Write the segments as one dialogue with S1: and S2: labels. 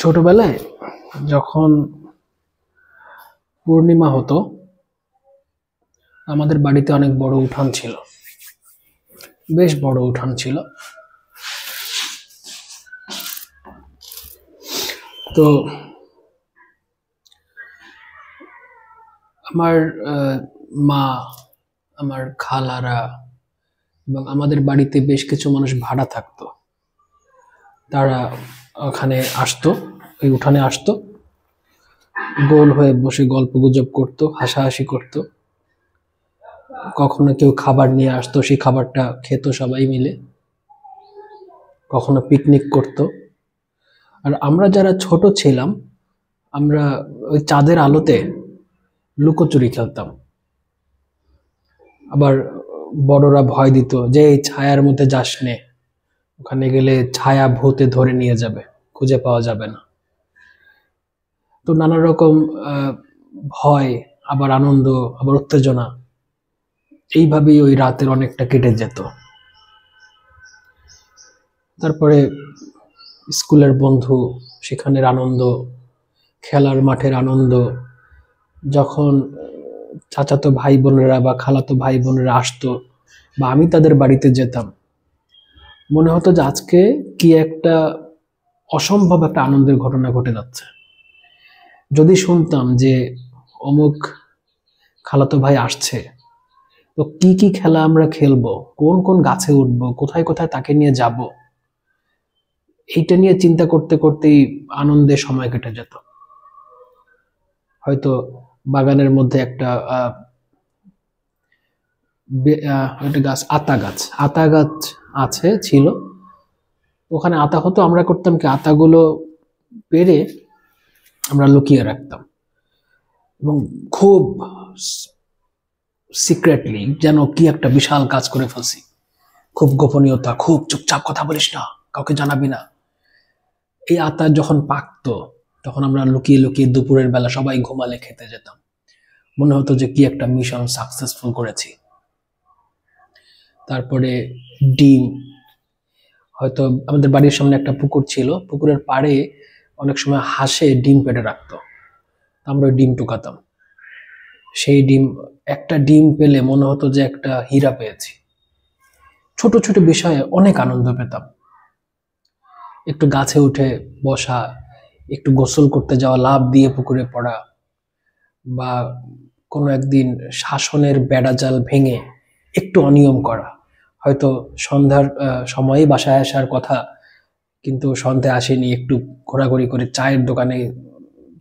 S1: ছোটবেলায় যখন পূর্ণিমা হতো আমাদের বাড়িতে অনেক বড় উঠান ছিল, বেশ বড় উঠান ছিল। তো আমার মা, আমার খালারা এবং আমাদের বাড়িতে বেশ কিছু মানুষ ভাড়া থাকতো। তারা ওখানে আসতো, ওই উঠানে আসতো, গোল হয়ে বসে গল্প গুজব করতো, হাসাহাসি করতো। কখনো কেউ খাবার নিয়ে আসতো, সেই খাবারটা খেত সবাই মিলে। কখনো পিকনিক করতো। আর আমরা যারা ছোট ছিলাম, আমরা ওই চাঁদের আলোতে লুকোচুরি খেলতাম। আবার বড়রা ভয় দিত যে এই ছায়ার মধ্যে যাস নে, ওখানে গেলে ছায়া ভূতে ধরে নিয়ে যাবে, খুঁজে পাওয়া যাবে না। তো নানা রকম ভয়, আবার আনন্দ, আবার উত্তেজনা, এইভাবেই ওই রাতের অনেকটা কেটে যেত। তারপরে স্কুলের বন্ধু, সেখানের আনন্দ, খেলার মাঠের আনন্দ, যখন চাচাতো ভাই বোনেরা বা খালাতো ভাই বোনেরা আসতো বা আমি তাদের বাড়িতে যেতাম, মনে হতো যে আজকে কি একটা অসম্ভব একটা আনন্দের ঘটনা ঘটে যাচ্ছে। যদি শুনতাম যে অমুক খালাতো ভাই আসছে, তো কি কি খেলা আমরা খেলবো, কোন কোন গাছে উঠবো, কোথায় কোথায় তাকে নিয়ে যাব, এইটা নিয়ে চিন্তা করতে করতেই আনন্দে সময় কেটে যেত। হয়তো বাগানের মধ্যে একটা একটা গাছ, আতা গাছ ছিল। ওখানে আতা হতো, আমরা করতাম কি, আতাগুলো পেড়ে আমরা লুকিয়ে রাখতাম এবং খুব সিক্রেটলি, যেন কি একটা বিশাল কাজ করে ফেলছি। খুব গোপনীয়তা, খুব চুপচাপ, কথা বলিস না, কাউকে জানাবি না। এই আতা যখন পাকতো তখন আমরা লুকিয়ে লুকিয়ে দুপুরের বেলা সবাই ঘুমালে খেতে যেতাম। মনে হতো যে কি একটা মিশন সাকসেসফুল করেছি। তারপরে ডিম, হয়তো আমাদের বাড়ির সামনে একটা পুকুর ছিল, পুকুরের পাড়ে অনেক সময় হাঁসে ডিম পেড়ে রাখতো, আমরা ওই ডিম টুকাতাম। সেই ডিম, একটা ডিম পেলে মনে হতো যে একটা হীরা পেয়েছি। ছোট ছোট বিষয়ে অনেক আনন্দ পেতাম। একটু গাছে উঠে বসা, একটু গোসল করতে যাওয়া, লাফ দিয়ে পুকুরে পড়া, বা কোনো একদিন শাসনের বেড়াজাল ভেঙে একটু অনিয়ম করা। হয়তো সন্ধ্যার সময়ে বাসায় আসার কথা, কিন্তু সন্ধ্যা আসেনি, একটু ঘোরাঘুরি করে চায়ের দোকানে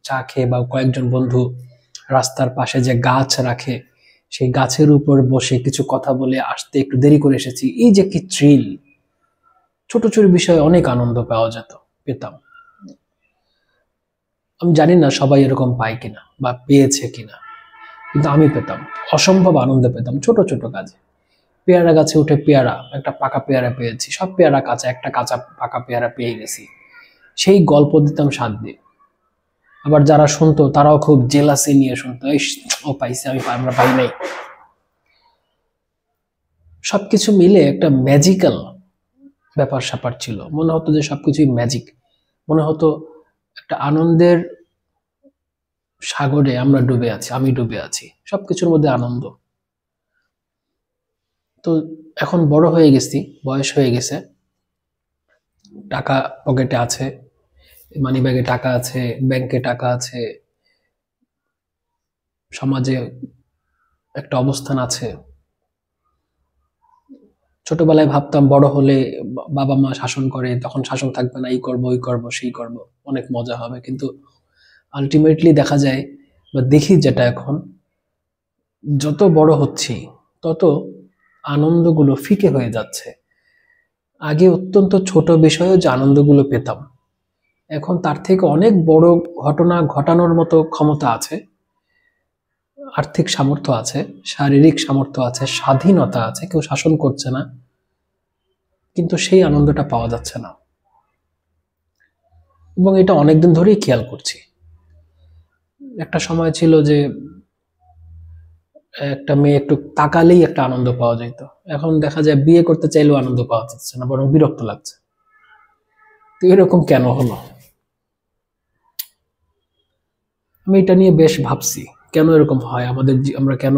S1: চা খেয়ে, বা কয়েকজন বন্ধু রাস্তার পাশে যে গাছ রাখে সেই গাছের উপর বসে কিছু কথা বলে আসতে একটু দেরি করে এসেছি। এই যে কি থ্রিল! ছোট ছোট বিষয়ে অনেক আনন্দ পেতাম। আমি জানি না সবাই এরকম পায় কিনা বা পেয়েছে কিনা, কিন্তু আমি পেতাম, অসম্ভব আনন্দ পেতাম ছোট ছোট কাজে। পেয়ারা গাছে উঠে একটা পাকা পেয়ারা পেয়েছি, সব পেয়ারা কাঁচা, একটা কাঁচা পাকা পেয়ারা পেয়ে গেছি, সেই গল্প দিতাম 7 দিন। আবার যারা শুনতো তারাও খুব জেলাসি নিয়ে শুনতো, এই ও পাইছে, আমরা পাই নাই। সবকিছু মিলে একটা ম্যাজিক্যাল ব্যাপার স্যাপার ছিল। মনে হতো যে সবকিছুই ম্যাজিক। মনে হতো একটা আনন্দের সাগরে আমরা ডুবে আছি, আমি ডুবে আছি, সবকিছুর মধ্যে আনন্দ। তো এখন বড় হয়ে গেছি, বয়স হয়ে গেছে, টাকা পকেটে আছে, মানি ব্যাগে টাকা আছে, ব্যাংকে টাকা আছে, সমাজে একটা অবস্থান আছে। ছোটবেলায় ভাবতাম বড় হলে বাবা মা শাসন করে, তখন শাসন থাকবে না, এই করব, ওই করব, সেই করব, অনেক মজা হবে। কিন্তু আলটিমেটলি দেখা যায় বা দেখি যেটা, এখন যত বড় হচ্ছি তত আনন্দগুলো ফিকে হয়ে যাচ্ছে। আগে অত্যন্ত ছোট বিষয়েও যে আনন্দগুলো পেতাম, এখন তার থেকে অনেক বড় ঘটনা ঘটানোর মতো ক্ষমতা আছে, আর্থিক সামর্থ্য আছে, শারীরিক সামর্থ্য আছে, স্বাধীনতা আছে, কেউ শাসন করছে না, কিন্তু সেই আনন্দটা পাওয়া যাচ্ছে না। এবং এটা অনেকদিন ধরেই খেয়াল করছি। একটা সময় ছিল যে একটা মেয়ে একটু তাকালেই একটা আনন্দ পাওয়া যেত, এখন দেখা যায় বিয়ে করতে চাইলেও আনন্দ পাওয়া যাচ্ছে না, বরং বিরক্ত লাগছে। তো এরকম কেন হলো? আমি এটা নিয়ে বেশ ভাবছি, কেন এরকম হয় আমাদের, আমরা কেন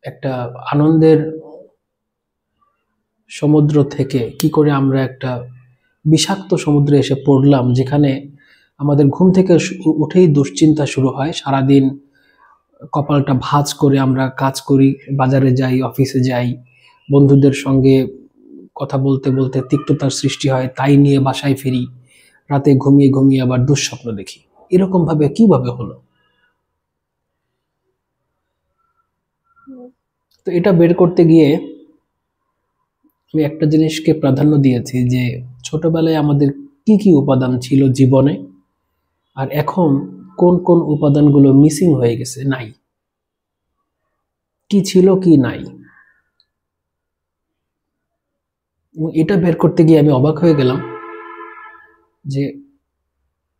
S1: একটা আনন্দের সমুদ্র থেকে কি করে আমরা একটা বিষাক্ত সমুদ্রে এসে পড়লাম, যেখানে আমাদের ঘুম থেকে উঠেই দুশ্চিন্তা শুরু হয়। সারাদিন কপালটা ভাঁজ করে আমরা কাজ করি, বাজারে যাই, অফিসে যাই, বন্ধুদের সঙ্গে কথা বলতে বলতে তিক্ততার সৃষ্টি হয়, তাই নিয়ে বাসায় ফিরি, রাতে ঘুমিয়ে ঘুমিয়ে আবার দুঃস্বপ্ন দেখি। এরকম ভাবে কিভাবে হলো? তো এটা বের করতে গিয়ে আমি একটা জিনিসকে প্রাধান্য দিয়েছি, যে ছোটবেলায় আমাদের কি কি উপাদান ছিল জীবনে, আর এখন কোন কোন উপাদানগুলো মিসিং হয়ে গেছে, নাই, কি ছিল কি নাই। এবং এটা বের করতে গিয়ে আমি অবাক হয়ে গেলাম যে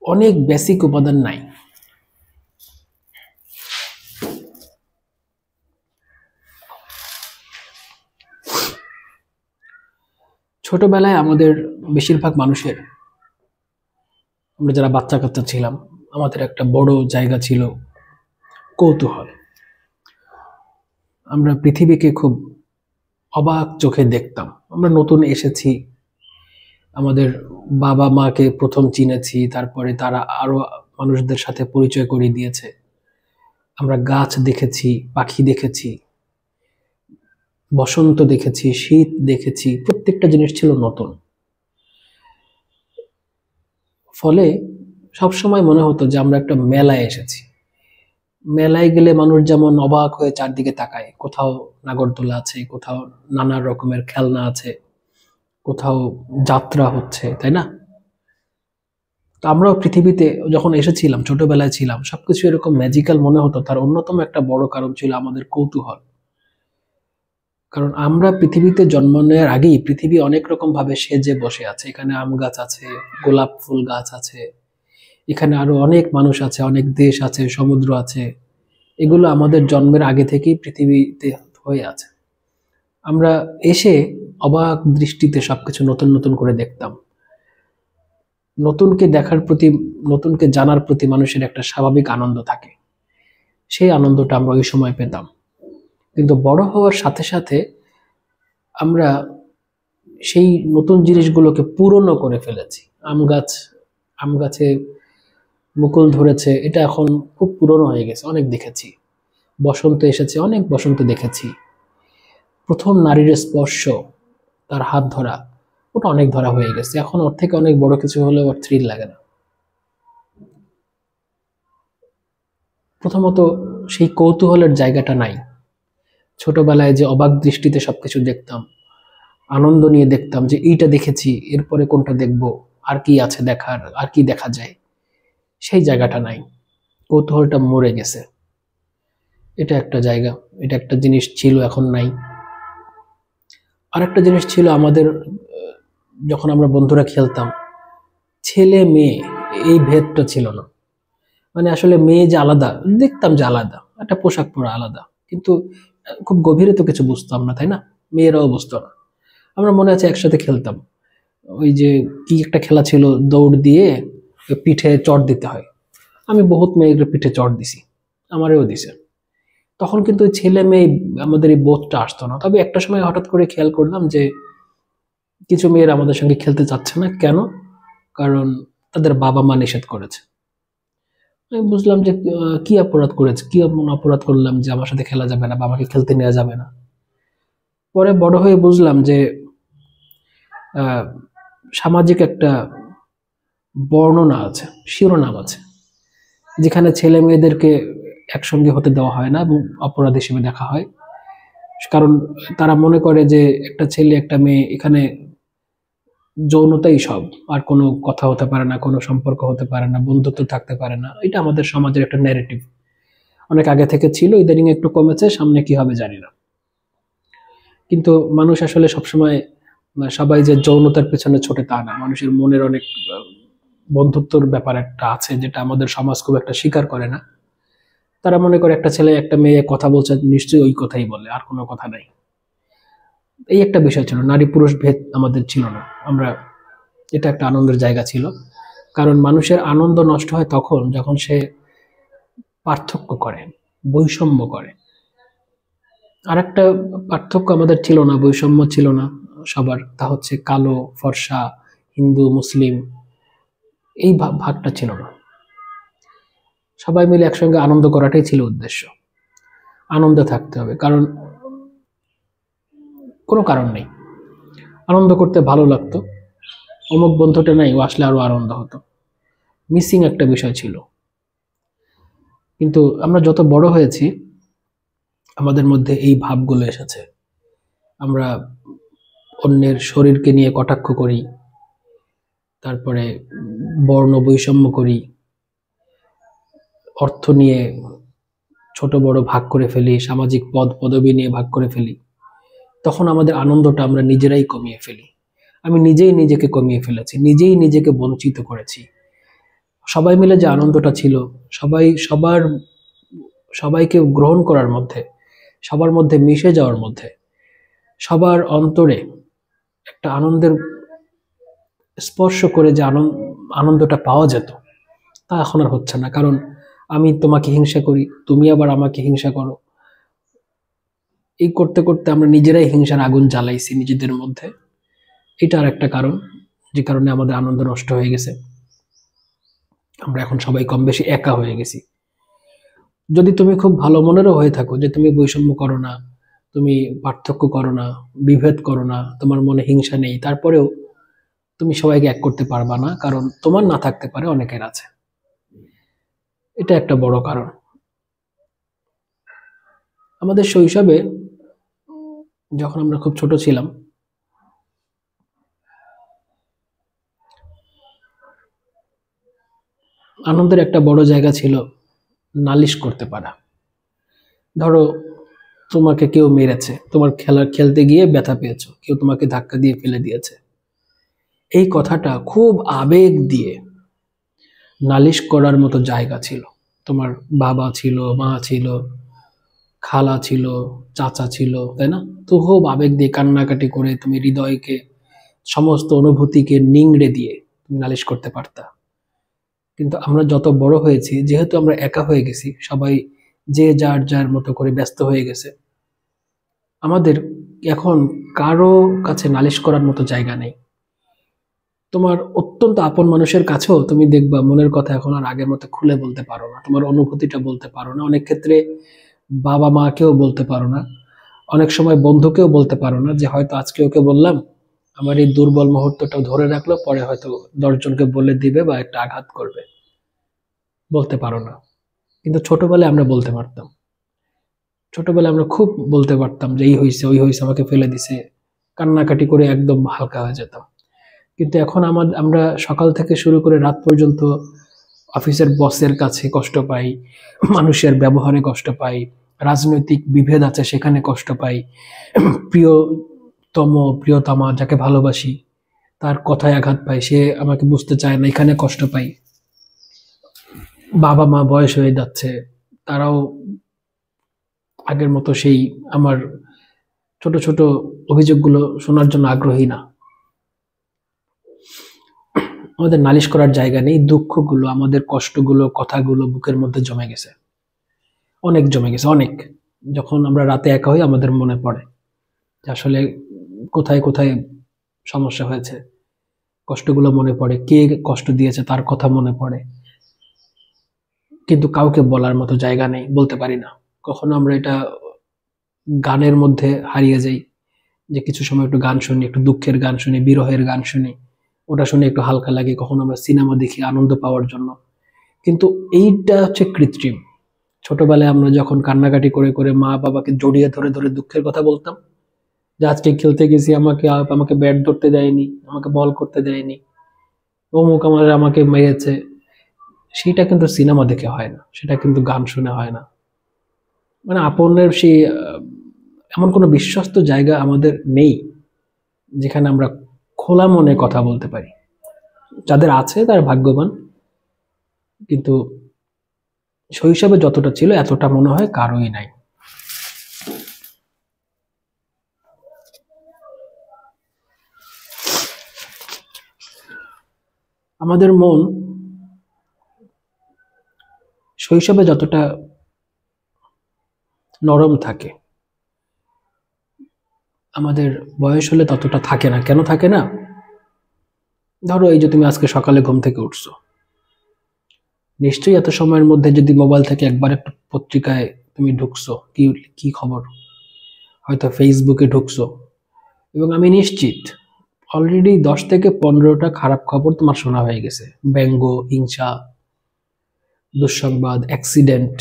S1: অনেক বেসিক উপাদান নাই। ছোটবেলায় আমাদের বেশিরভাগ মানুষের, আমরা যারা বাচ্চা কাচ্চা ছিলাম, আমাদের একটা বড় জায়গা ছিল কৌতূহল। আমরা পৃথিবীকে খুব অবাক চোখে দেখতাম। আমরা নতুন এসেছি, আমাদের বাবা মাকে প্রথম চিনেছি, তারপরে তারা আরো মানুষদের সাথে পরিচয় করিয়ে দিয়েছে। আমরা গাছ দেখেছি, পাখি দেখেছি, বসন্ত দেখেছি, শীত দেখেছি, প্রত্যেকটা জিনিস ছিল নতুন। ফলে সবসময় মনে হতো যে আমরা একটা মেলায় এসেছি। মেলায় গেলে মানুষ যেমন অবাক হয়ে চারদিকে তাকায়, কোথাও নাগরদোলা আছে, কোথাও নানা রকমের খেলনা আছে, কোথাও যাত্রা হচ্ছে, তাই না? তো আমরাও পৃথিবীতে যখন এসেছিলাম, ছোটবেলায় ছিলাম, সবকিছু এরকম ম্যাজিক্যাল মনে হতো। তার অন্যতম একটা বড় কারণ ছিল আমাদের কৌতূহল। কারণ আমরা পৃথিবীতে জন্ম নেওয়ার আগেই পৃথিবী অনেক রকম ভাবে সেজে বসে আছে। এখানে আম গাছ আছে, গোলাপ ফুল গাছ আছে, এখানে আরো অনেক মানুষ আছে, অনেক দেশ আছে, সমুদ্র আছে। এগুলো আমাদের জন্মের আগে থেকেই পৃথিবীতে হয়ে আছে। আমরা এসে অবাক দৃষ্টিতে সবকিছু নতুন নতুন করে দেখতাম। নতুনকে দেখার প্রতি, নতুনকে জানার প্রতি মানুষের একটা স্বাভাবিক আনন্দ থাকে। সেই আনন্দটা আমরা ওই সময় পেতাম। কিন্তু বড় হওয়ার সাথে সাথে আমরা সেই নতুন জিনিসগুলোকে পুরনো করে ফেলেছি। আম গাছে মুকুল ধরেছে, এটা এখন খুব পুরনো হয়ে গেছে, অনেক দেখেছি। বসন্ত এসেছে, অনেক বসন্ত দেখেছি। প্রথম নারীর স্পর্শ, তার হাত ধরা, ওটা অনেক ধরা হয়ে গেছে। এখন ওর থেকে অনেক বড় কিছু হলে ওর থ্রিল লাগে না। প্রথমত সেই কৌতূহলের জায়গাটা নাই। ছোটবেলায় যে অবাক দৃষ্টিতে সবকিছু দেখতাম, আনন্দ নিয়ে দেখতাম যে এইটা দেখেছি, এরপরে কোনটা দেখব, আর কি আছে দেখার, আর কি দেখা যায়, সেই জায়গাটা নাই। কৌতূহলটা মরে গেছে। এটা একটা জায়গা, এটা একটা জিনিস ছিল, এখন নাই। আরেকটা জিনিস ছিল আমাদের, যখন আমরা বন্ধুরা খেলতাম, ছেলে মেয়ে এই ভেদটা ছিল না। মানে আসলে মেয়ে যে আলাদা, দেখতাম যে আলাদা, একটা পোশাক পরা আলাদা, কিন্তু খুব গভীরে তো কিছু বুঝতাম না, তাই না? মেয়েরাও বুঝতো না। আমরা মনে আছে একসাথে খেলতাম, ওই যে কি একটা খেলা ছিল, দৌড় দিয়ে ওই পিঠে চড় দিতে হয়। আমি বহুত মেয়েদের পিঠে চড় দিছি, আমারও দিছে। তখন কিন্তু ওই ছেলে মেয়ে আমাদের এই বোধটা আসতো না। তবে একটা সময় হঠাৎ করে খেয়াল করলাম যে কিছু মেয়েরা আমাদের সঙ্গে খেলতে চাচ্ছে না। কেন? কারণ তাদের বাবা মা নিষেধ করেছে। আমি বুঝলাম যে কি অপরাধ করেছে, কি এমন অপরাধ করলাম যে আমার সাথে খেলা যাবে না বা আমাকে খেলতে নেওয়া যাবে না। পরে বড় হয়ে বুঝলাম যে আহ, সামাজিক একটা বর্ণনা আছে, শিরোনাম আছে, যেখানে ছেলে মেয়েদেরকে একসঙ্গে হতে দেওয়া হয় না এবং অপরাধ হিসেবে দেখা হয়। কারণ তারা মনে করে যে একটা ছেলে একটা মেয়ে, এখানে যৌনতাই সব, আর কোনো কথা হতে পারে না, কোনো সম্পর্ক হতে পারে না, বন্ধুত্ব থাকতে পারে না। এটা আমাদের সমাজের একটা ন্যারেটিভ, অনেক আগে থেকে ছিল, ইদানিং একটু কমেছে, সামনে কি হবে জানি না। কিন্তু মানুষ আসলে সবসময়, সবাই যে যৌনতার পেছনে ছোটে তা না। মানুষের মনের অনেক বন্ধুত্বর ব্যাপার একটা আছে, যেটা আমাদের সমাজ খুব একটা স্বীকার করে না। তারা মনে করে একটা ছেলে একটা মেয়ে কথা বলছে, নিশ্চয়ই ওই কথাই বলে, আর কোনো কথা নাই। এই একটা বিষয় ছিল, নারী পুরুষ ভেদ আমাদের ছিল না। আমরা, এটা একটা আনন্দের জায়গা ছিল। কারণ মানুষের আনন্দ নষ্ট হয় তখন যখন সে পার্থক্য করে, বৈষম্য করে। আর একটা পার্থক্য আমাদের ছিল না, বৈষম্য ছিল না সবার, তা হচ্ছে কালো ফর্সা, হিন্দু মুসলিম, এই ভাগটা ছিল না। সবাই মিলে একসঙ্গে আনন্দ করাটাই ছিল উদ্দেশ্য। আনন্দে থাকতে হবে, কারণ কোনো কারণ নেই, আনন্দ করতে ভালো লাগতো। অমুক বন্ধুটা নাই, ও আসলে আরো আনন্দ হতো। মিসিং একটা বিষয় ছিল। কিন্তু আমরা যত বড় হয়েছি, আমাদের মধ্যে এই ভাবগুলো এসেছে। আমরা অন্যের শরীরকে নিয়ে কটাক্ষ করি, তারপরে বর্ণ বৈষম্য করি, অর্থ নিয়ে ছোট বড় ভাগ করে ফেলি, সামাজিক পদ পদবি নিয়ে ভাগ করে ফেলি। তখন আমাদের আনন্দটা আমরা নিজেরাই কমিয়ে ফেলি। আমি নিজেই নিজেকে কমিয়ে ফেলেছি, নিজেই নিজেকে বঞ্চিত করেছি। সবাই মিলে যে আনন্দটা ছিল, সবাইকে গ্রহণ করার মধ্যে, সবার মধ্যে মিশে যাওয়ার মধ্যে, সবার অন্তরে একটা আনন্দের স্পর্শ করে যে আনন্দটা পাওয়া যেত, তা এখন আর হচ্ছে না। কারণ আমি তোমাকে হিংসা করি, তুমি আবার আমাকে হিংসা করো। এই করতে করতে আমরা নিজেরাই হিংসার আগুন জ্বালাইছি নিজেদের মধ্যে। এটা আর একটা কারণ, যে কারণে আমাদের আনন্দ নষ্ট হয়ে গেছে। আমরা এখন সবাই কম বেশি একা হয়ে গেছি। যদি তুমি খুব ভালো মনেরও হয়ে থাকো, যে তুমি বৈষম্য করো না, তুমি পার্থক্য করো না, বিভেদ করো না, তোমার মনে হিংসা নেই, তারপরেও তুমি সবাইকে এক করতে পারবা না, কারণ তোমার না থাকতে পারে, অনেকের আছে। এটা একটা বড় কারণ। আমাদের শৈশবে যখন আমরা খুব ছোট ছিলাম, আনন্দের একটা বড় জায়গা ছিল নালিশ করতে পারা। ধরো, তোমাকে কেউ মেরেছে, তোমার খেলতে গিয়ে ব্যথা পেয়েছো, কেউ তোমাকে ধাক্কা দিয়ে ফেলে দিয়েছে, এই কথাটা খুব আবেগ দিয়ে নালিশ করার মতো জায়গা ছিল। তোমার বাবা ছিল, মা ছিল, খালা ছিল, চাচা ছিল, তাই না? তো খুব আবেগ দিয়ে কান্নাকাটি করে তুমি হৃদয়কে, সমস্ত অনুভূতিকে নিংড়ে দিয়ে তুমি নালিশ করতে পারতা। কিন্তু আমরা যত বড় হয়েছি, যেহেতু আমরা একা হয়ে গেছি, সবাই যে যার যার মতো করে ব্যস্ত হয়ে গেছে, আমাদের এখন কারো কাছে নালিশ করার মতো জায়গা নেই। তোমার অত্যন্ত আপন মানুষের কাছেও তুমি দেখবা মনের কথা এখন আর আগের মতো খুলে বলতে পারো না, তোমার অনুভূতিটা বলতে পারো না। অনেক ক্ষেত্রে বাবা মাকেও বলতে পারো না, অনেক সময় বন্ধুকেও বলতে পারো না, যে হয়তো আজকে ওকে বললাম, আমার এই দুর্বল মুহূর্তটা ধরে রাখলো, পরে হয়তো 10 জনকে বলে দিবে বা একটা আঘাত করবে। বলতে পারো না। কিন্তু ছোটবেলায় আমরা বলতে পারতাম। ছোটবেলায় আমরা খুব বলতে পারতাম যে এই হয়েছে, ওই হয়েছে, আমাকে ফেলে দিছে, কান্নাকাটি করে একদম হালকা হয়ে যেতাম। কিন্তু এখন আমরা সকাল থেকে শুরু করে রাত পর্যন্ত অফিসের বসের কাছে কষ্ট পাই, মানুষের ব্যবহারে কষ্ট পাই, রাজনৈতিক বিভেদ আছে সেখানে কষ্ট পাই, প্রিয়তম প্রিয়তমা যাকে ভালোবাসি তার কথায় আঘাত পাই, সে আমাকে বুঝতে চায় না, এখানে কষ্ট পাই। বাবা মা বয়স হয়ে যাচ্ছে, তারাও আগের মতো সেই আমার ছোট ছোট অভিযোগগুলো শোনার জন্য আগ্রহী না। আমাদের নালিশ করার জায়গা নেই, দুঃখগুলো, আমাদের কষ্টগুলো, কথাগুলো বুকের মধ্যে জমে গেছে, অনেক জমে গেছে, অনেক। যখন আমরা রাতে একা হই, আমাদের মনে পড়ে যে আসলে কোথায় কোথায় সমস্যা হয়েছে, কষ্টগুলো মনে পড়ে, কে কষ্ট দিয়েছে তার কথা মনে পড়ে। কিন্তু কাউকে বলার মতো জায়গা নেই, বলতে পারি না। কখনো আমরা এটা গানের মধ্যে হারিয়ে যাই, যে কিছু সময় একটু গান শুনি, একটু দুঃখের গান শুনি, বিরহের গান শুনি, ওটা শুনে একটু হালকা লাগে। কখনো আমরা সিনেমা দেখি আনন্দ পাওয়ার জন্য। কিন্তু এইটা হচ্ছে কৃত্রিম। ছোটবেলায় আমরা যখন কান্নাকাটি করে করে মা বাবাকে জড়িয়ে ধরে ধরে দুঃখের কথা বলতাম, যে আজকে খেলতে গেছি, আমাকে ব্যাট ধরতে দেয়নি, আমাকে বল করতে দেয়নি, অমুক আমাকে মেরেছে, সেটা কিন্তু সিনেমা দেখে হয় না, সেটা কিন্তু গান শুনে হয় না। মানে আপনের সেই এমন কোনো বিশ্বস্ত জায়গা আমাদের নেই যেখানে আমরা খোলা মনে কথা বলতে পারি। যাদের আছে তারা ভাগ্যবান, কিন্তু শৈশবে যতটা ছিল এতটা মনে হয় কারোই নাই। আমাদের মন শৈশবে যতটা নরম থাকে, আমাদের বয়স হলে ততটা থাকে না। কেন থাকে না? ধরো এই যে তুমি আজকে সকালে ঘুম থেকে উঠছো, নিশ্চয়ই এত সময়ের মধ্যে যদি মোবাইল থেকে একবার একটু পত্রিকায় তুমি ঢুকছো, কি কি খবর, হয়তো ফেসবুকে ঢুকছো, এবং আমি নিশ্চিত অলরেডি 10 থেকে 15টা খারাপ খবর তোমার শোনা হয়ে গেছে। ব্যঙ্গ, হিংসা, দুঃসংবাদ, অ্যাক্সিডেন্ট,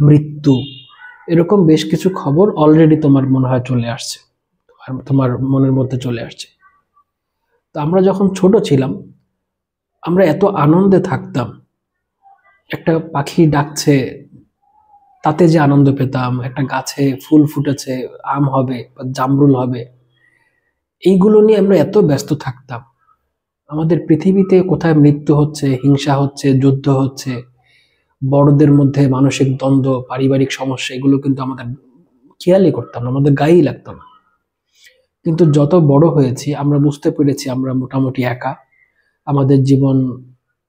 S1: মৃত্যু, এরকম বেশ কিছু খবর অলরেডি তোমার মনে হয় চলে আসছে, আর তোমার মনের মধ্যে চলে আসছে। তো আমরা যখন ছোট ছিলাম, আমরা এত আনন্দে থাকতাম, একটা পাখি ডাকছে তাতে যে আনন্দ পেতাম, একটা গাছে ফুল ফুটেছে, আম হবে বা জামরুল হবে, এইগুলো নিয়ে আমরা এত ব্যস্ত থাকতাম। আমাদের পৃথিবীতে কোথায় মৃত্যু হচ্ছে, হিংসা হচ্ছে, যুদ্ধ হচ্ছে, বড়দের মধ্যে মানসিক দ্বন্দ্ব, পারিবারিক সমস্যা, এগুলো কিন্তু আমাদের খেয়ালই করতাম না, আমাদের গায়েই লাগতো না। কিন্তু যত বড় হয়েছি আমরা বুঝতে পেরেছি আমরা মোটামুটি একা। আমাদের জীবন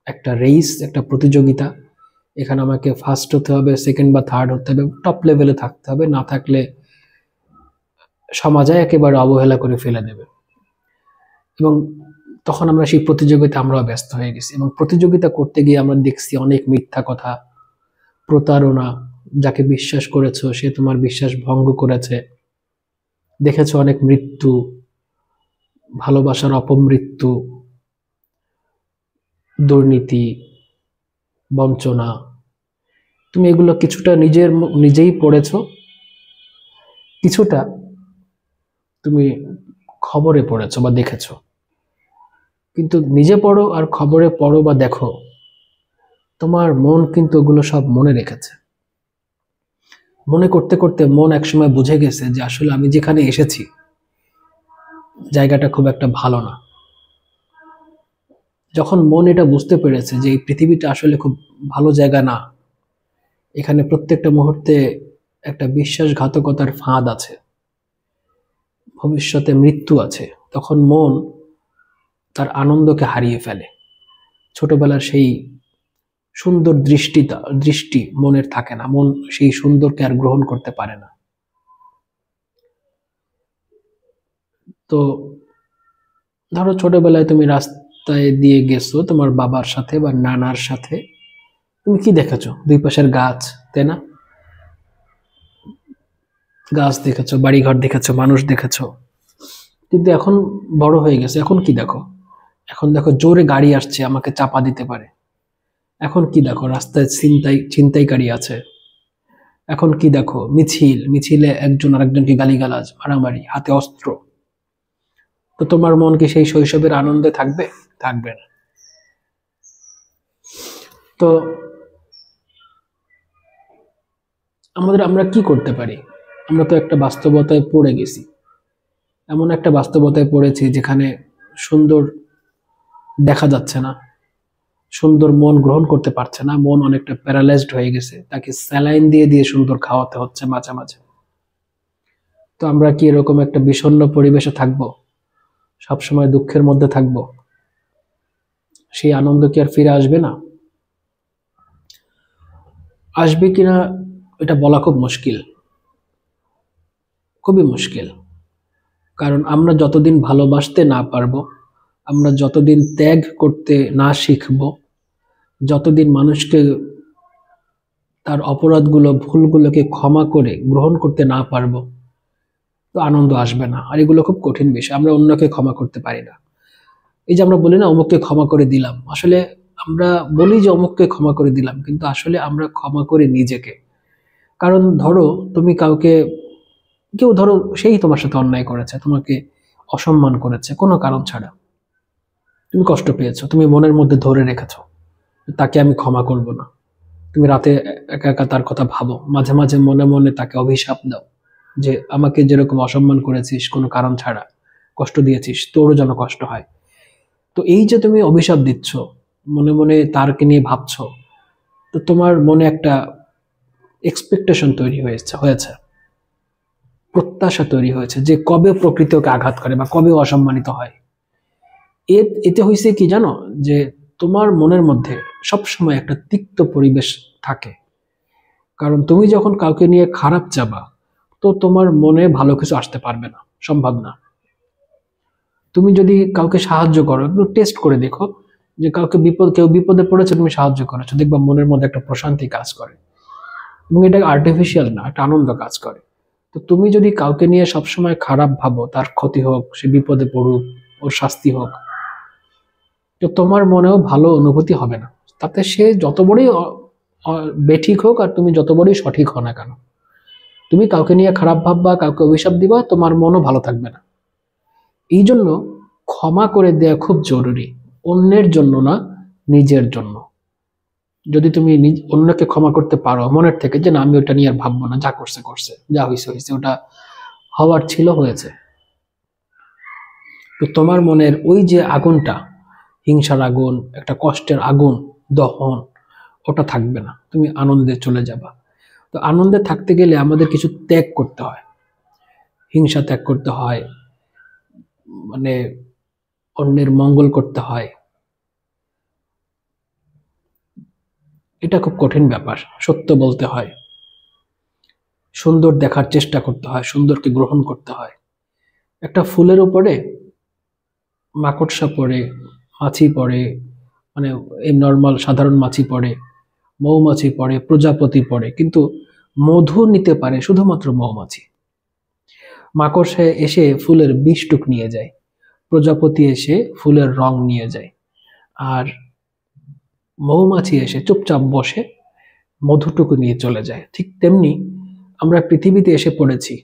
S1: একটা রেস, একটা প্রতিযোগিতা। এখানে আমাকে ফার্স্ট হতে হবে, সেকেন্ড বা থার্ড হতে হবে, টপ লেভেলে থাকতে হবে, না থাকলে সমাজে একেবারে অবহেলা করে ফেলে দেবে। এবং তখন আমরা সেই প্রতিযোগিতা আমরাও ব্যস্ত হয়ে গেছি, এবং প্রতিযোগিতা করতে গিয়ে আমরা দেখছি অনেক মিথ্যা কথা, প্রতারণা, যাকে বিশ্বাস করেছো সে তোমার বিশ্বাস ভঙ্গ করেছে, দেখেছো অনেক মৃত্যু, ভালোবাসার অপমৃত্যু, দুর্নীতি, বঞ্চনা। তুমি এগুলো কিছুটা নিজেই পড়েছো, কিছুটা তুমি খবরে পড়েছো বা দেখেছো। কিন্তু নিজে পড়ো আর খবরে পড়ো বা দেখো, তোমার মন কিন্তু ওগুলো সব মনে রেখেছে। মনে করতে করতে মন একসময় বুঝে গেছে যে আসলে আমি যেখানে এসেছি জায়গাটা খুব একটা ভালো না। যখন মন এটা বুঝতে পেরেছে যে এই পৃথিবীটা আসলে খুব ভালো জায়গা না, এখানে প্রত্যেকটা মুহূর্তে একটা বিশ্বাসঘাতকতার ফাঁদ আছে, ভবিষ্যতে মৃত্যু আছে, তখন মন তার আনন্দকে হারিয়ে ফেলে। ছোটবেলার সেই সুন্দর দৃষ্টি মনের থাকে না, মন সেই সুন্দরকে আর গ্রহণ করতে পারে না। তো ধরো ছোটবেলায় তুমি রাস্তায় দিয়ে গেছো তোমার বাবার সাথে বা নানার সাথে, তুমি কি দেখেছো? দুই পাশের গাছ, তাই না? গাছ দেখেছো, বাড়িঘর দেখেছো, মানুষ দেখেছো। কিন্তু এখন বড় হয়ে গেছে, এখন কি দেখো? এখন দেখো জোরে গাড়ি আসছে, আমাকে চাপা দিতে পারে। এখন কি দেখো? রাস্তায় ছিনতাইকারী আছে। এখন কি দেখো? মিছিলে একজন আরেকজনকে গালিগালাজ, মারামারি, হাতে অস্ত্র। তো তোমার মন কি সেই শৈশবের আনন্দে থাকবে? থাকবে না। তো আমরা কি করতে পারি? আমরা তো একটা বাস্তবতায় পড়ে গেছি, এমন একটা বাস্তবতায় পড়েছি যেখানে সুন্দর দেখা যাচ্ছে না, সুন্দর মন গ্রহণ করতে পারছে না, মন অনেকটা প্যারালাইজড হয়ে গেছে, তাকে স্যালাইন দিয়ে দিয়ে সুন্দর খাওয়াতে হচ্ছে মাঝে মাঝে। তো আমরা কি এরকম একটা বিষণ্ণ পরিবেশে থাকবো, সবসময় দুঃখের মধ্যে থাকবো? সেই আনন্দ কি আর ফিরে আসবে না? আসবে কিনা এটা বলা খুব মুশকিল, খুবই মুশকিল। কারণ আমরা যতদিন ভালোবাসতে না পারবো, আমরা যতদিন ত্যাগ করতে না শিখবো, যতদিন মানুষকে তার অপরাধগুলো, ভুলগুলোকে ক্ষমা করে গ্রহণ করতে না পারবো, তো আনন্দ আসবে না। আর এগুলো খুব কঠিন বিষয়, আমরা অন্যকে ক্ষমা করতে পারি না। এই যে আমরা বলি না অমুককে ক্ষমা করে দিলাম, আসলে আমরা বলি যে অমুককে ক্ষমা করে দিলাম, কিন্তু আসলে আমরা ক্ষমা করি নিজেকে। কারণ ধরো তুমি কাউকে, কেউ ধরো সেই তোমার সাথে অন্যায় করেছে, তোমাকে অসম্মান করেছে কোনো কারণ ছাড়া, তুমি কষ্ট পেয়েছো, তুমি মনের মধ্যে ধরে রেখেছো তাকে আমি ক্ষমা করব না। তুমি রাতে একা একা তার কথা ভাবো, মাঝে মাঝে মনে মনে তাকে অভিশাপ দাও যে আমাকে যেরকম অসম্মান করেছিস কোনো কারণ ছাড়া, কষ্ট দিয়েছিস, তোরও যেন কষ্ট হয়। তো এই যে তুমি অভিশাপ দিচ্ছ, মনে মনে তারকে নিয়ে ভাবছো, তো তোমার মনে একটা এক্সপেকটেশন তৈরি হয়েছে, প্রত্যাশা তৈরি হয়েছে যে কবে প্রকৃতি ওকে আঘাত করে বা কবে ও অসম্মানিত হয়। এতে হয়েছে কি জানো, যে তোমার মনের মধ্যে সবসময় একটা তিক্ত পরিবেশ থাকে, কারণ তুমি যখন কাউকে নিয়ে খারাপ চাবা, তো তোমার মনে ভালো কিছু আসতে পারবে না, সম্ভব না। তুমি যদি কাউকে সাহায্য করো, একটু টেস্ট করে দেখো যে কেউ বিপদে পড়েছে, তুমি সাহায্য করেছো, দেখবা মনের মধ্যে একটা প্রশান্তি কাজ করে, এবং এটা আর্টিফিশিয়াল না, একটা আনন্দ কাজ করে। তো তুমি যদি কাউকে নিয়ে সবসময় খারাপ ভাবো, তার ক্ষতি হোক, সে বিপদে পড়ুক, ওর শাস্তি হোক, তো তোমার মনেও ভালো অনুভূতি হবে না। তাতে সে যত বড়ই বেঠিক হোক আর তুমি যত বড়ই সঠিক হও না কেন, তুমি কাউকে নিয়ে খারাপ ভাববা, কাউকে অভিশাপ দিবা, তোমার মনও ভালো থাকবে না। এই জন্য ক্ষমা করে দেয়া খুব জরুরি, অন্যের জন্য না, নিজের জন্য। যদি তুমি অন্যকে ক্ষমা করতে পারো মনের থেকে, যে না আমি ওটা নিয়ে আর ভাববো না, যা করছে করছে, যা হয়েছে হয়েছে, ওটা হওয়ার ছিল হয়েছে, তো তোমার মনের ওই যে আগুনটা, হিংসার আগুন, একটা কষ্টের আগুন, দহন, ওটা থাকবে না, তুমি আনন্দে চলে যাবা। তো আনন্দে থাকতে গেলে আমাদের কিছু ত্যাগ করতে হয়, হিংসা ত্যাগ করতে হয়, মানে অন্যের মঙ্গল করতে হয়। এটা খুব কঠিন ব্যাপার, সত্য বলতে হয়, সুন্দর দেখার চেষ্টা করতে হয়, সুন্দরকে গ্রহণ করতে হয়। একটা ফুলের উপরে মাকড়সা পড়ে, মাছি পড়ে, মানে এই নর্মাল সাধারণ মাছি পড়ে, মৌমাছি পড়ে, প্রজাপতি পড়ে, কিন্তু মধু নিতে পারে শুধুমাত্র মৌমাছি। মাকড়সা এসে ফুলের বিষটুক নিয়ে যায়, প্রজাপতি এসে ফুলের রং নিয়ে যায়, আর মৌমাছি এসে চুপচাপ বসে মধুটুকু নিয়ে চলে যায়। ঠিক তেমনি আমরা পৃথিবীতে এসে পড়েছি,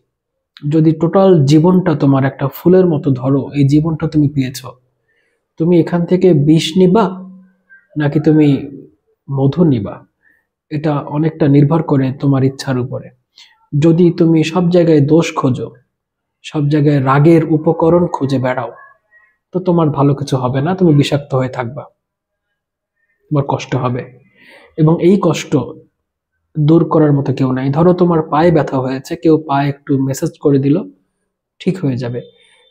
S1: যদি টোটাল জীবনটা তোমার একটা ফুলের মতো ধরো, এই জীবনটা তুমি পেয়েছ, তুমি এখান থেকে বিষ নিবা নাকি তুমি মধু নিবা, এটা অনেকটা নির্ভর করে তোমার ইচ্ছার উপরে। যদি তুমি সব জায়গায় দোষ খোঁজো, সব জায়গায় রাগের উপকরণ খুঁজে বেড়াও, তো তোমার ভালো কিছু হবে না, তুমি বিষাক্ত হয়ে থাকবা, তোমার কষ্ট হবে। এবং এই কষ্ট দূর করার মতো কেউ নাই। ধরো তোমার পায়ে ব্যথা হয়েছে, কেউ পায়ে একটু মেসেজ করে দিল, ঠিক হয়ে যাবে।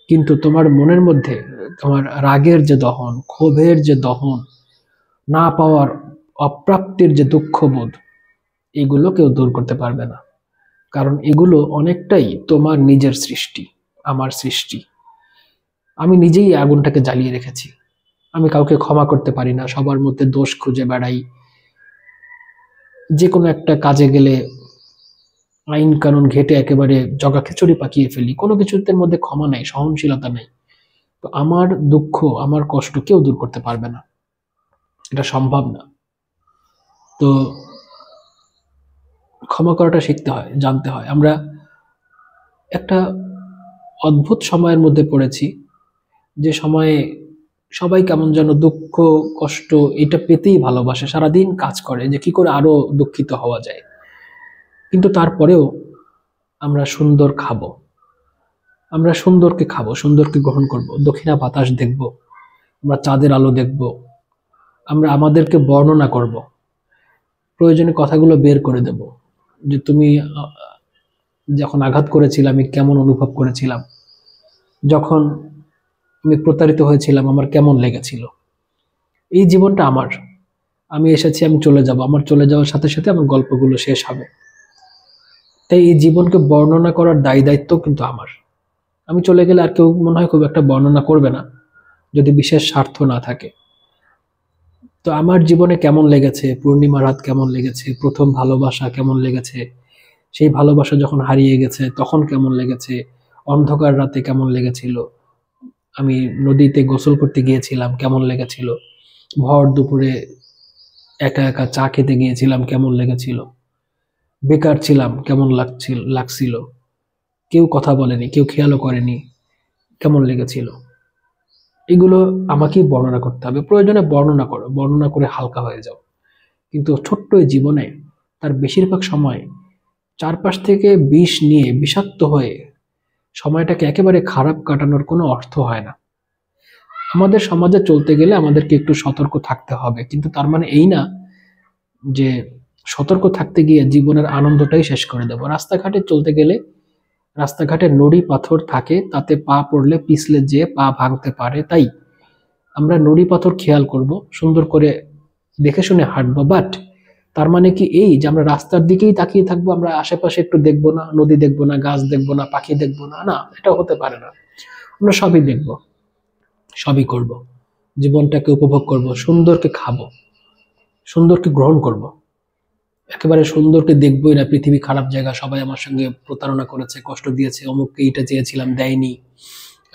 S1: কিন্তু তোমার মনের মধ্যে তোমার রাগের যে দহন, ক্ষোভের যে দহন, না পাওয়ার, অপ্রাপ্তির যে দুঃখবোধ, এগুলো কেউ দূর করতে পারবে না। কারণ এগুলো অনেকটাই তোমার নিজের সৃষ্টি, আমার সৃষ্টি। আমি নিজেই আগুনটাকে জ্বালিয়ে রেখেছি। আমি কাউকে ক্ষমা করতে পারি না, সবার মধ্যে দোষ খুঁজে বেড়াই, যে কোনো একটা কাজে গেলে আইন কানুন ঘেটে একেবারে জগা খিচুড়ি পাকিয়ে ফেলি, কোনো কিছুতে মধ্যে ক্ষমা নাই, সহনশীলতা নেই। তো আমার দুঃখ, আমার কষ্ট কেউ দূর করতে পারবে না, এটা সম্ভব না। তো ক্ষমা করাটা শিখতে হয়, জানতে হয়। আমরা একটা অদ্ভুত সময়ের মধ্যে পড়েছি, যে সময়ে সবাই কেমন যেন দুঃখ, কষ্ট এটা পেতেই ভালোবাসে, সারাদিন কাজ করে যে কি করে আরো দুঃখিত হওয়া যায়। কিন্তু তারপরেও আমরা সুন্দর খাবো, আমরা সুন্দরকে খাবো, সুন্দরকে গ্রহণ করব, দক্ষিণা বাতাস দেখব, আমরা চাঁদের আলো দেখব, আমরা আমাদেরকে বর্ণনা করব, প্রয়োজনে কথাগুলো বের করে দেব, যে তুমি যখন আঘাত করেছিলে আমি কেমন অনুভব করেছিলাম, যখন আমি প্রতারিত হয়েছিলাম আমার কেমন লেগেছিল। এই জীবনটা আমার, আমি এসেছি, আমি চলে যাব, আমার চলে যাওয়ার সাথে সাথে আমার গল্পগুলো শেষ হবে। তাই এই জীবনকে বর্ণনা করার দায় দায়িত্ব কিন্তু আমার। আমি চলে গেলে আর কেউ মনে হয় খুব একটা বর্ণনা করবে না, যদি বিশেষ স্বার্থ না থাকে। তো আমার জীবনে কেমন লেগেছে, পূর্ণিমা রাত কেমন লেগেছে, প্রথম ভালোবাসা কেমন লেগেছে, সেই ভালোবাসা যখন হারিয়ে গেছে তখন কেমন লেগেছে, অন্ধকার রাতে কেমন লেগেছিল, আমি নদীতে গোসল করতে গিয়েছিলাম কেমন লেগেছিল, ভর দুপুরে একা একা চা খেতে গিয়েছিলাম কেমন লেগেছিল, বেকার ছিলাম কেমন লাগছিল, কেউ কথা বলেনি, কেউ খেয়ালও করেনি, কেমন লেগেছিল। এগুলো আমাকেই বর্ণনা করতে হবে। প্রয়োজনে বর্ণনা করো, বর্ণনা করে হালকা হয়ে যাও। কিন্তু ছোট্ট এই জীবনে তার বেশিরভাগ সময় চারপাশ থেকে বিষ নিয়ে বিষাক্ত হয়ে সময়টাকে একেবারে খারাপ কাটানোর কোনো অর্থ হয় না। আমাদের সমাজে চলতে গেলে আমাদেরকে একটু সতর্ক থাকতে হবে, কিন্তু তার মানে এই না যে সতর্ক থাকতে গিয়ে জীবনের আনন্দটাই শেষ করে দেবো। রাস্তাঘাটে চলতে গেলে রাস্তাঘাটে নুড়ি পাথর থাকে, তাতে পা পড়লে পিছলে যে পা ভাঙতে পারে। তাই আমরা নুড়ি পাথর খেয়াল করব, সুন্দর করে দেখে শুনে হাঁটবো, বাট তার মানে কি এই যে আমরা রাস্তার দিকেই তাকিয়ে থাকবো, আমরা আশেপাশে একটু দেখবো না, নদী দেখবো না, গাছ দেখবো না, পাখি দেখবো না? না, এটা হতে পারে না। আমরা সবই দেখবো, সবই করব, জীবনটাকে উপভোগ করব, সুন্দরকে খাবো, সুন্দরকে গ্রহণ করব। একেবারে সুন্দরকে দেখবোই না পৃথিবী খারাপ জায়গা, সবাই আমার সঙ্গে প্রতারণা করেছে, কষ্ট দিয়েছে, অমুককে এইটা চেয়েছিলাম দেয়নি,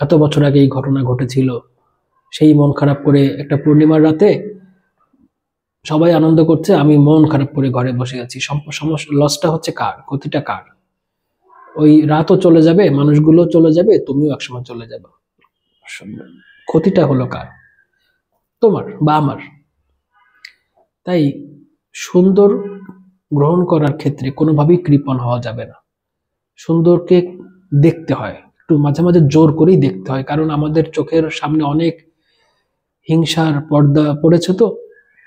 S1: এত বছর আগে এই ঘটনা ঘটেছিল, সেই মন খারাপ করে একটা পূর্ণিমার রাতে সবাই আনন্দ করছে, আমি মন খারাপ করে ঘরে বসে আছি। সমস্যা, লসটা হচ্ছে কার? ক্ষতিটা কার? ওই রাতও চলে যাবে, মানুষগুলো চলে যাবে, তুমিও একসময় চলে যাবে। ক্ষতিটা হলো কার? তোমার বা আমার। তাই সুন্দর গ্রহণ করার ক্ষেত্রে কোনোভাবেই কৃপণ হওয়া যাবে না। সুন্দরকে দেখতে হয়, একটু মাঝে মাঝে জোর করেই দেখতে হয়, কারণ আমাদের চোখের সামনে অনেক হিংসার পর্দা পড়েছে, তো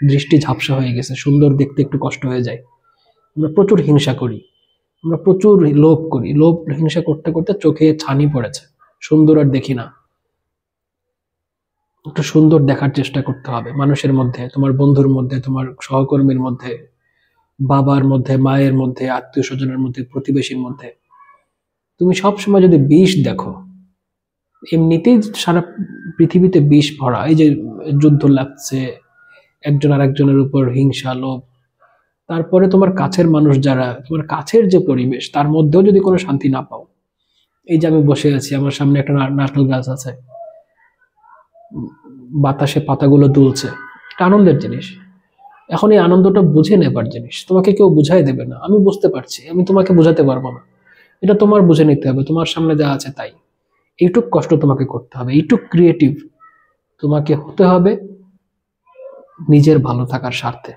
S1: দৃষ্টি ঝাপসা হয়ে গেছে, সুন্দর দেখতে একটু কষ্ট হয়ে যায়। আমরা প্রচুর হিংসা করি, আমরা প্রচুর লোভ করি, লোভ হিংসা করতে করতে চোখে ছানি পড়েছে, সুন্দর আর দেখি না। একটু সুন্দর দেখার চেষ্টা করতে হবে মানুষের মধ্যে, তোমার বন্ধুর মধ্যে, তোমার সহকর্মীর মধ্যে, বাবার মধ্যে, মায়ের মধ্যে, আত্মীয় স্বজনের মধ্যে, প্রতিবেশীর মধ্যে। তুমি সবসময় যদি বিষ দেখো, এমনিতেই সারা পৃথিবীতে বিষ ভরা, এই যে যুদ্ধ লাগছে, একজন আর একজনের উপর হিংসা, লোভ, তারপরে তোমার কাছের মানুষ যারা, তোমার কাছের যে পরিবেশ, তার মধ্যেও যদি কোনো শান্তি না পাও। এই যে আমি বসে আছি, আমার সামনে একটা নারকেল গাছ আছে, বাতাসে পাতাগুলো দুলছে, এটা আনন্দের জিনিস। এখন এই আনন্দটা বুঝে নেবার জিনিস, তোমাকে কেউ বুঝাই দেবে না। আমি বুঝতে পারছি, আমি তোমাকে বুঝাতে পারবো না, এটা তোমার বুঝে নিতে হবে, তোমার সামনে যা আছে তাই। এইটুক কষ্ট তোমাকে করতে হবে, এইটুক ক্রিয়েটিভ তোমাকে হতে হবে নিজের ভালো থাকার স্বার্থে।